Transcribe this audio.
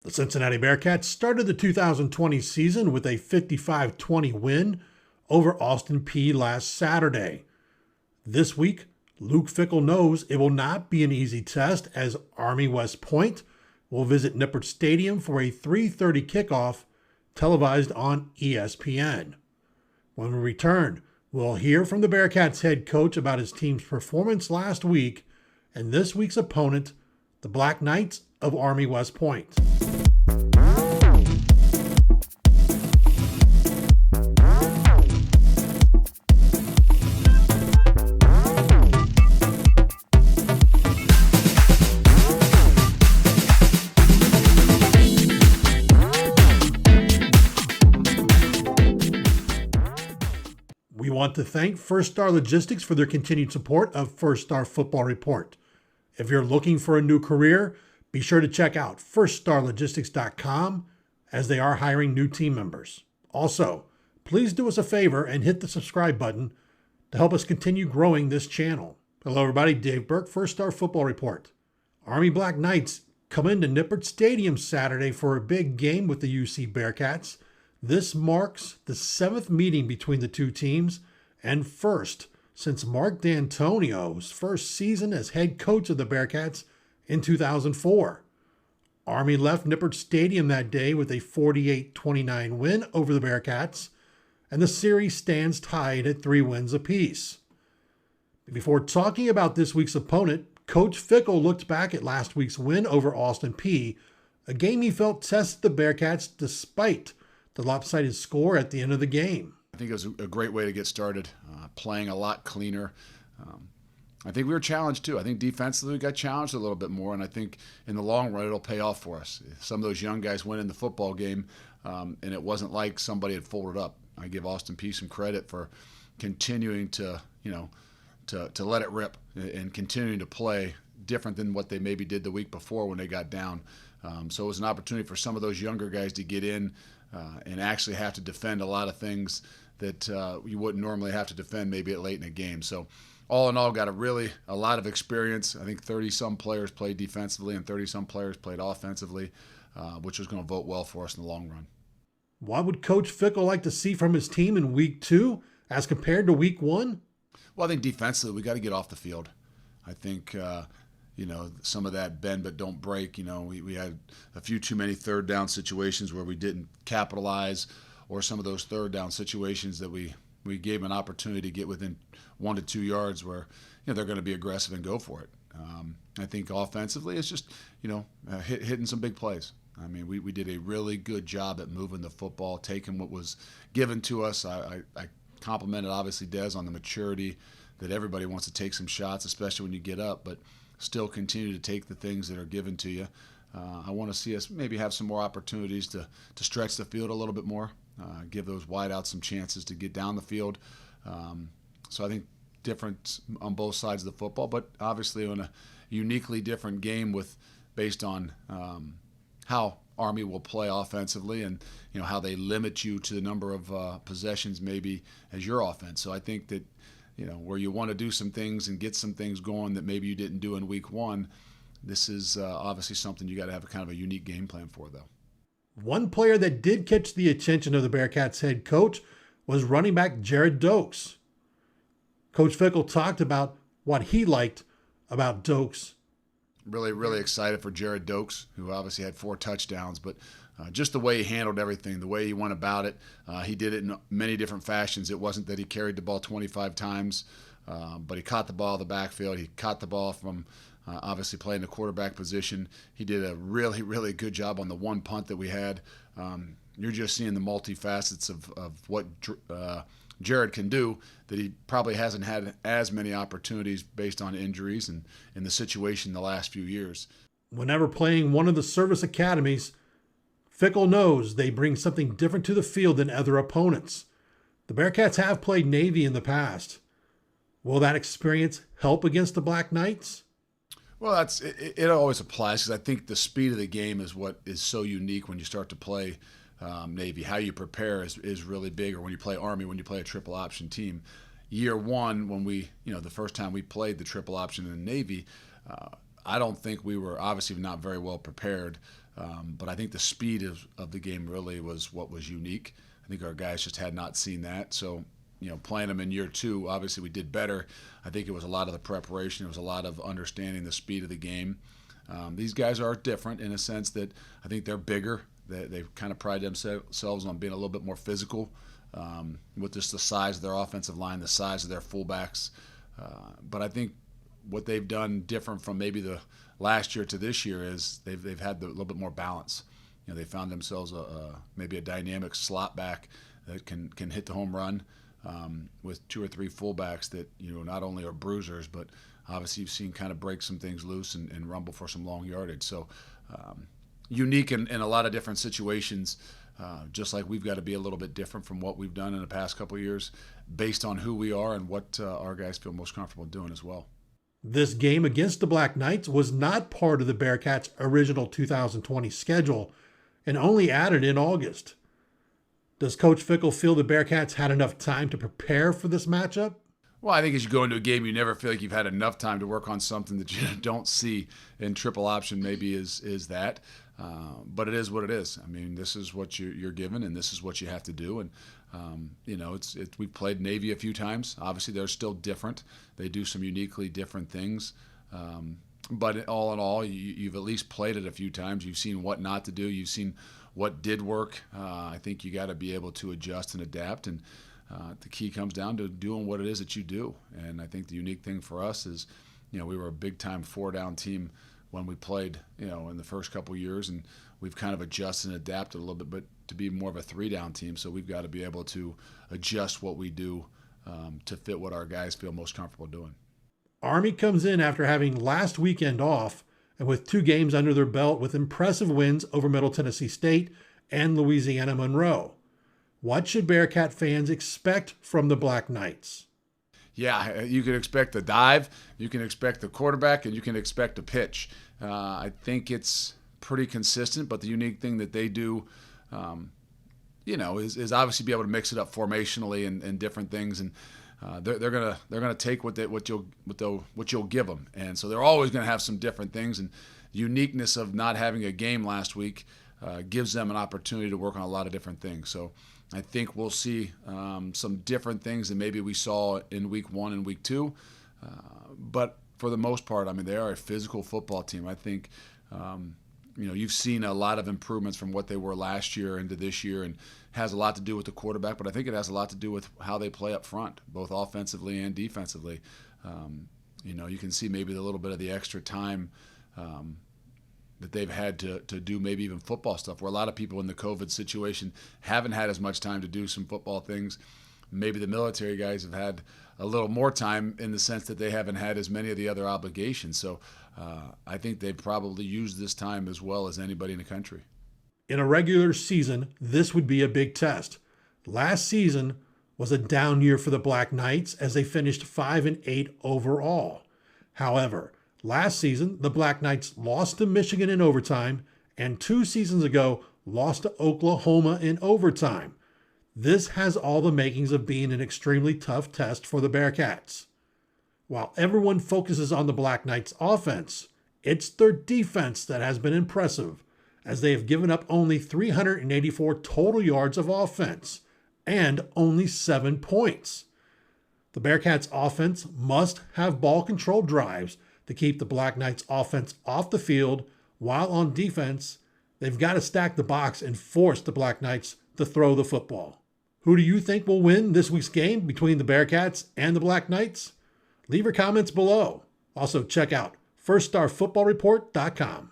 The Cincinnati Bearcats started the 2020 season with a 55-20 win over Austin Peay last Saturday. This week, Luke Fickell knows it will not be an easy test as Army West Point will visit Nippert Stadium for a 3:30 kickoff televised on ESPN. When we return, we'll hear from the Bearcats head coach about his team's performance last week and this week's opponent, the Black Knights of Army West Point. We want to thank First Star Logistics for their continued support of First Star Football Report. If you're looking for a new career, be sure to check out firststarlogistics.com as they are hiring new team members. Also, please do us a favor and hit the subscribe button to help us continue growing this channel. Hello everybody, Dave Burke, First Star Football Report. Army Black Knights come into Nippert Stadium Saturday for a big game with the UC Bearcats. This marks the 7th meeting between the two teams and first since Mark D'Antonio's first season as head coach of the Bearcats in 2004. Army left Nippert Stadium that day with a 48-29 win over the Bearcats, and the series stands tied at 3 wins apiece. Before talking about this week's opponent, Coach Fickell looked back at last week's win over Austin Peay, a game he felt tested the Bearcats despite the lopsided score at the end of the game. I think it was a great way to get started, playing a lot cleaner. I think we were challenged too. I think defensively we got challenged a little bit more, and I think in the long run it'll pay off for us. Some of those young guys went in the football game, and it wasn't like somebody had folded up. I give Austin Peay some credit for continuing to let it rip and continuing to play different than what they maybe did the week before when they got down. So it was an opportunity for some of those younger guys to get in and actually have to defend a lot of things that you wouldn't normally have to defend maybe late in a game. So all in all, got a lot of experience. I think 30-some players played defensively and 30-some players played offensively, which was going to vote well for us in the long run. What would Coach Fickell like to see from his team in Week 2 as compared to Week 1? Well, I think defensively we got to get off the field. I think some of that bend but don't break. We had a few too many third down situations where we didn't capitalize, or some of those third down situations that we gave an opportunity to get within 1 to 2 yards where they're going to be aggressive and go for it. I think offensively it's just hitting some big plays. I mean, we did a really good job at moving the football, taking what was given to us. I complimented obviously Des on the maturity that everybody wants to take some shots, especially when you get up, but still continue to take the things that are given to you. I want to see us maybe have some more opportunities to stretch the field a little bit more, give those wideouts some chances to get down the field. So I think different on both sides of the football, but obviously on a uniquely different game based on how Army will play offensively and how they limit you to the number of possessions maybe as your offense. So I think that where you want to do some things and get some things going that maybe you didn't do in Week 1, this is obviously something you got to have a kind of a unique game plan for, though. One player that did catch the attention of the Bearcats head coach was running back Jared Dokes. Coach Fickell talked about what he liked about Dokes. Really, really excited for Jared Dokes, who obviously had 4 touchdowns, but just the way he handled everything, the way he went about it, he did it in many different fashions. It wasn't that he carried the ball 25 times, but he caught the ball in the backfield. He caught the ball from obviously playing the quarterback position. He did a really, really good job on the one punt that we had. You're just seeing the multifacets of what Jared can do that he probably hasn't had as many opportunities based on injuries and in the situation the last few years. Whenever playing one of the service academies, Fickell knows they bring something different to the field than other opponents. The Bearcats have played Navy in the past. Will that experience help against the Black Knights? Well, it always applies because I think the speed of the game is what is so unique when you start to play Navy. How you prepare is really big, or when you play Army, when you play a triple option team. Year 1, when the first time we played the triple option in the Navy, I don't think we were obviously not very well prepared, but I think the speed of the game really was what was unique. I think our guys just had not seen that. So, playing them in year 2, obviously we did better. I think it was a lot of the preparation. It was a lot of understanding the speed of the game. These guys are different in a sense that I think they're bigger. They kind of pride themselves on being a little bit more physical with just the size of their offensive line, the size of their fullbacks. But I think what they've done different from maybe the last year to this year is they've had a little bit more balance. They found themselves maybe a dynamic slot back that can hit the home run with 2 or 3 fullbacks that not only are bruisers, but obviously you've seen kind of break some things loose and rumble for some long yardage. So unique in a lot of different situations. Just like we've got to be a little bit different from what we've done in the past couple of years based on who we are and what our guys feel most comfortable doing as well. This game against the Black Knights was not part of the Bearcats' original 2020 schedule and only added in August. Does Coach Fickell feel the Bearcats had enough time to prepare for this matchup? Well, I think as you go into a game, you never feel like you've had enough time to work on something that you don't see in triple option. Maybe is that, but it is what it is. I mean, this is what you're given, and this is what you have to do. And we've played Navy a few times. Obviously, they're still different. They do some uniquely different things. But all in all, you've at least played it a few times. You've seen what not to do. You've seen what did work. I think you got to be able to adjust and adapt. And the key comes down to doing what it is that you do. And I think the unique thing for us is, we were a big-time 4-down team when we played, in the first couple of years. And we've kind of adjusted and adapted a little bit, but to be more of a 3-down team. So we've got to be able to adjust what we do to fit what our guys feel most comfortable doing. Army comes in after having last weekend off and with 2 games under their belt with impressive wins over Middle Tennessee State and Louisiana Monroe. What should Bearcat fans expect from the Black Knights? Yeah, you can expect a dive, you can expect the quarterback, and you can expect a pitch. I think it's pretty consistent, but the unique thing that they do is obviously be able to mix it up formationally and different things. And they're gonna take what you'll give them, and so they're always gonna have some different things. And the uniqueness of not having a game last week gives them an opportunity to work on a lot of different things. So I think we'll see some different things than maybe we saw in week 1 and week 2. But for the most part, I mean, they are a physical football team. I think you've seen a lot of improvements from what they were last year into this year, and has a lot to do with the quarterback, but I think it has a lot to do with how they play up front, both offensively and defensively. You can see maybe a little bit of the extra time that they've had to do maybe even football stuff, where a lot of people in the COVID situation haven't had as much time to do some football things. Maybe the military guys have had a little more time in the sense that they haven't had as many of the other obligations. So I think they've probably used this time as well as anybody in the country. In a regular season, this would be a big test. Last season was a down year for the Black Knights as they finished 5-8 overall. However, last season, the Black Knights lost to Michigan in overtime, and 2 seasons ago lost to Oklahoma in overtime. This has all the makings of being an extremely tough test for the Bearcats. While everyone focuses on the Black Knights' offense, it's their defense that has been impressive, as they have given up only 384 total yards of offense and only 7 points. The Bearcats' offense must have ball control drives to keep the Black Knights' offense off the field, while on defense, they've got to stack the box and force the Black Knights to throw the football. Who do you think will win this week's game between the Bearcats and the Black Knights? Leave your comments below. Also, check out firststarfootballreport.com.